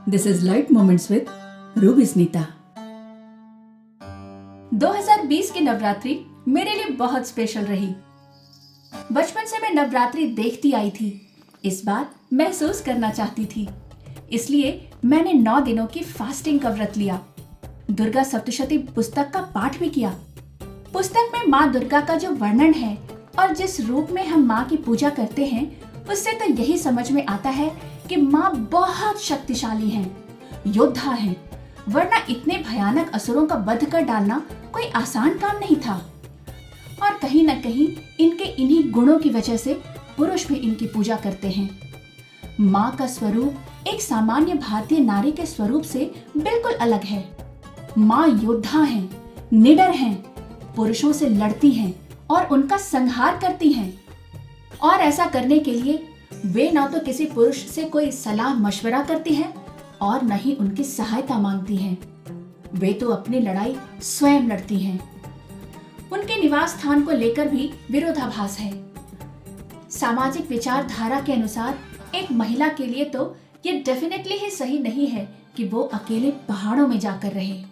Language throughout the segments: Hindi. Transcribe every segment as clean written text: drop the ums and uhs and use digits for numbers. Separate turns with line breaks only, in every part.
This is light moments with Ruby Sunita. 2020 की नवरात्रि मेरे लिए बहुत स्पेशल रही। बचपन से मैं नवरात्रि देखती आई थी। इस बार महसूस करना चाहती थी, इसलिए मैंने 9 दिनों की फास्टिंग का व्रत लिया। दुर्गा सप्तशती पुस्तक का पाठ भी किया। पुस्तक में माँ दुर्गा का जो वर्णन है और जिस रूप में हम माँ की पूजा करते हैं, उससे तो यही समझ में आता है कि माँ बहुत शक्तिशाली हैं, योद्धा हैं, वरना इतने भयानक असुरों का वध कर डालना कोई आसान काम नहीं था। और कहीं न कहीं इनके इन्हीं गुणों की वजह से पुरुष भी इनकी पूजा करते हैं। माँ का स्वरूप एक सामान्य भारतीय नारी के स्वरूप से बिल्कुल अलग है। माँ योद्धा हैं, निडर हैं, पुरुषों से लड़ती हैं और उनका संहार करती हैं। और ऐसा करने के लिए वे न तो किसी पुरुष से कोई सलाह मशवरा करती हैं और न ही उनकी सहायता मांगती हैं। वे तो अपनी लड़ाई स्वयं लड़ती हैं। उनके निवास स्थान को लेकर भी विरोधाभास है। सामाजिक विचारधारा के अनुसार एक महिला के लिए तो ये डेफिनेटली ही सही नहीं है कि वो अकेले पहाड़ों में जाकर रहे।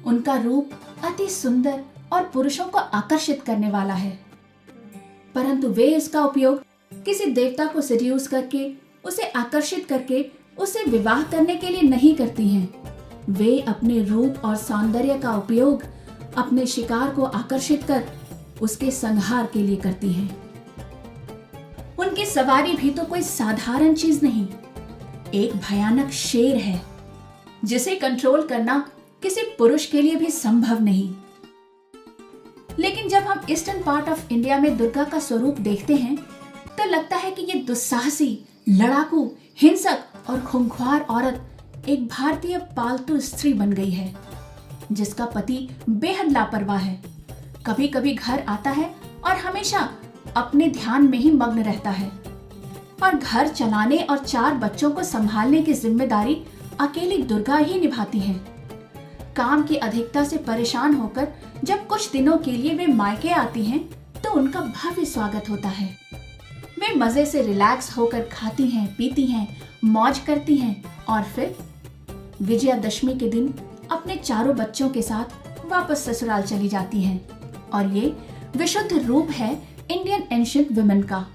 उनका रूप अति सुंदर और पुरुषों को आकर्षित करने वाला है, परंतु वे इसका उपयोग किसी देवता को सेड्यूस करके, उसे आकर्षित करके उसे विवाह करने के लिए नहीं करती हैं। वे अपने रूप और सौंदर्य का उपयोग अपने शिकार को आकर्षित कर उसके संहार के लिए करती हैं। उनकी सवारी भी तो कोई साधारण चीज नहीं, एक भयानक शेर है जिसे कंट्रोल करना किसी पुरुष के लिए भी संभव नहीं। लेकिन जब हम ईस्टर्न पार्ट ऑफ इंडिया में दुर्गा का स्वरूप देखते हैं तो लगता है कि ये दुस्साहसी, लड़ाकू, हिंसक और खूंखार औरत एक भारतीय पालतू स्त्री बन गई है, जिसका पति बेहद लापरवाह है। कभी कभी घर आता है और हमेशा अपने ध्यान में ही मग्न रहता है और घर चलाने और 4 बच्चों को संभालने की जिम्मेदारी अकेली दुर्गा ही निभाती है। काम की अधिकता से परेशान होकर जब कुछ दिनों के लिए वे मायके आती हैं तो उनका भव्य स्वागत होता है। वे मजे से रिलैक्स होकर खाती हैं, पीती हैं, मौज करती हैं और फिर विजयादशमी के दिन अपने 4 बच्चों के साथ वापस ससुराल चली जाती हैं। और ये विशुद्ध रूप है इंडियन एंशिएंट वुमेन का।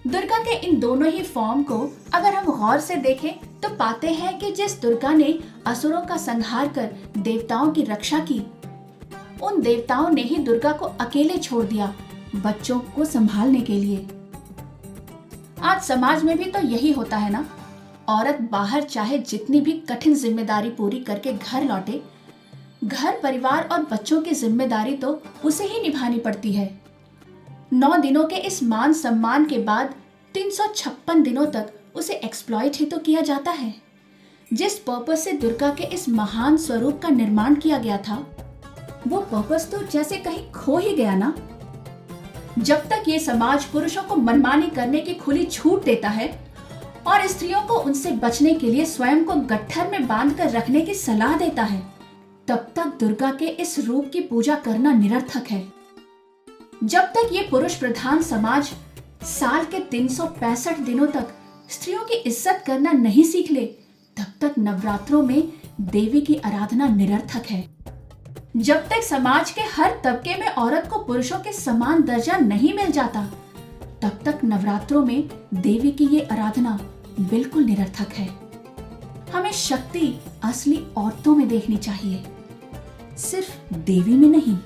दुर्गा के इन दोनों ही फॉर्म को अगर हम गौर से देखें तो पाते हैं कि जिस दुर्गा ने असुरों का संहार कर देवताओं की रक्षा की, उन देवताओं ने ही दुर्गा को अकेले छोड़ दिया बच्चों को संभालने के लिए। आज समाज में भी तो यही होता है ना। औरत बाहर चाहे जितनी भी कठिन जिम्मेदारी पूरी करके घर लौटे, घर परिवार और बच्चों की जिम्मेदारी तो उसे ही निभानी पड़ती है। 9 दिनों के इस मान सम्मान के बाद 356 दिनों तक उसे एक्सप्लॉइट ही तो किया जाता है। जिस पर्पस से दुर्गा के इस महान स्वरूप का निर्माण किया गया था, वो पर्पस तो जैसे कहीं खो ही गया ना। जब तक ये समाज पुरुषों को मनमानी करने की खुली छूट देता है और स्त्रियों को उनसे बचने के लिए स्वयं को गट्ठर में बांधकर रखने की सलाह देता है, तब तक दुर्गा के इस रूप की पूजा करना निरर्थक है। जब तक ये पुरुष प्रधान समाज साल के 365 दिनों तक स्त्रियों की इज्जत करना नहीं सीख ले, तब तक नवरात्रों में देवी की आराधना निरर्थक है। जब तक समाज के हर तबके में औरत को पुरुषों के समान दर्जा नहीं मिल जाता, तब तक नवरात्रों में देवी की ये आराधना बिल्कुल निरर्थक है। हमें शक्ति असली औरतों में देखनी चाहिए, सिर्फ देवी में नहीं।